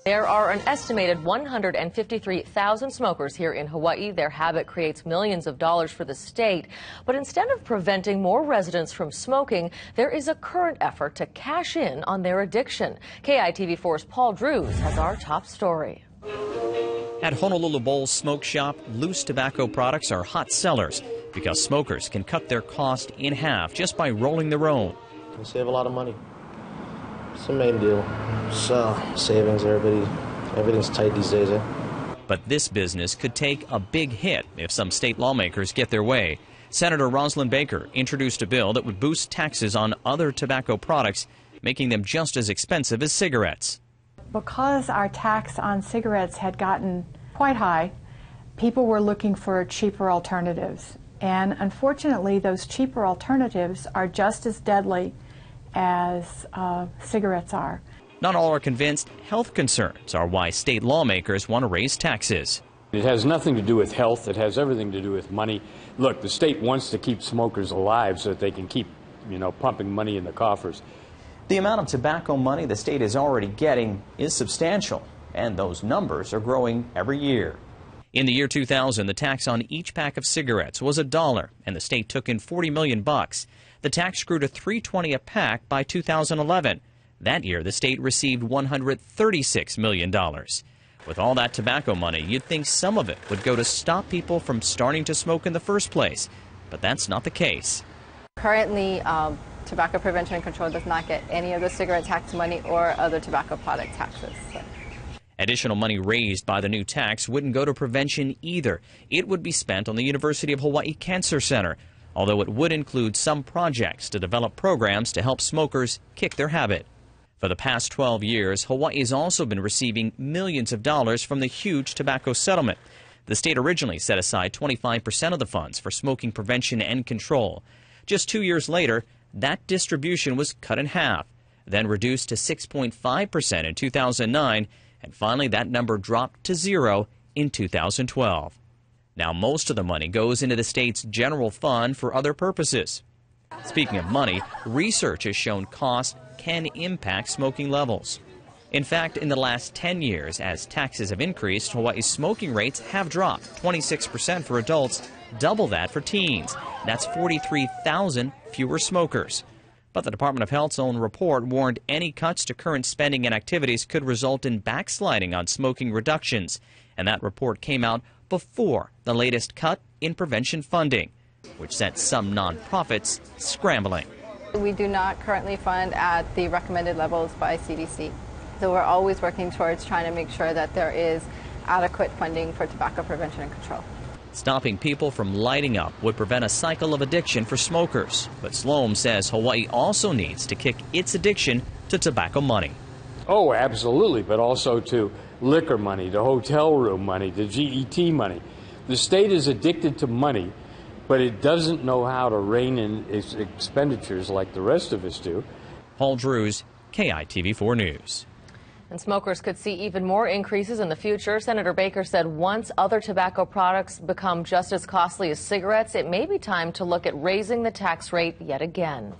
There are an estimated 153,000 smokers here in Hawaii. Their habit creates millions of dollars for the state. But instead of preventing more residents from smoking, there is a current effort to cash in on their addiction. KITV4's Paul Drews has our top story. At Honolulu Bowl's smoke shop, loose tobacco products are hot sellers because smokers can cut their cost in half just by rolling their own. You save a lot of money. It's the main deal. Savings, everything's tight these days, eh? But this business could take a big hit if some state lawmakers get their way. Senator Rosalynn Baker introduced a bill that would boost taxes on other tobacco products, making them just as expensive as cigarettes. Because our tax on cigarettes had gotten quite high, people were looking for cheaper alternatives. And unfortunately, those cheaper alternatives are just as deadly as cigarettes are. Not all are convinced health concerns are why state lawmakers want to raise taxes. It has nothing to do with health. It has everything to do with money. Look, the state wants to keep smokers alive so that they can keep, pumping money in the coffers. The amount of tobacco money the state is already getting is substantial, and those numbers are growing every year. In the year 2000, the tax on each pack of cigarettes was $1, and the state took in $40 million. The tax grew to $3.20 a pack by 2011. That year, the state received $136 million. With all that tobacco money, you'd think some of it would go to stop people from starting to smoke in the first place. But that's not the case. Currently, Tobacco Prevention and Control does not get any of the cigarette tax money or other tobacco product taxes. Additional money raised by the new tax wouldn't go to prevention either. It would be spent on the University of Hawaii Cancer Center, although it would include some projects to develop programs to help smokers kick their habit. For the past 12 years, Hawaii has also been receiving millions of dollars from the huge tobacco settlement. The state originally set aside 25% of the funds for smoking prevention and control. Just 2 years later, that distribution was cut in half, then reduced to 6.5% in 2009, and finally that number dropped to 0 in 2012. Now most of the money goes into the state's general fund for other purposes. Speaking of money, research has shown cost can impact smoking levels. In fact, in the last 10 years, as taxes have increased, Hawaii's smoking rates have dropped 26% for adults, double that for teens. That's 43,000 fewer smokers. But the Department of Health's own report warned any cuts to current spending and activities could result in backsliding on smoking reductions. And that report came out before the latest cut in prevention funding, which sent some nonprofits scrambling. We do not currently fund at the recommended levels by CDC. So we're always working towards trying to make sure that there is adequate funding for tobacco prevention and control. Stopping people from lighting up would prevent a cycle of addiction for smokers. But Sloan says Hawaii also needs to kick its addiction to tobacco money. Oh, absolutely, but also to liquor money, to hotel room money, to GET money. The state is addicted to money, but it doesn't know how to rein in its expenditures like the rest of us do. Paul Drews, KITV4 News. And smokers could see even more increases in the future. Senator Baker said once other tobacco products become just as costly as cigarettes, it may be time to look at raising the tax rate yet again.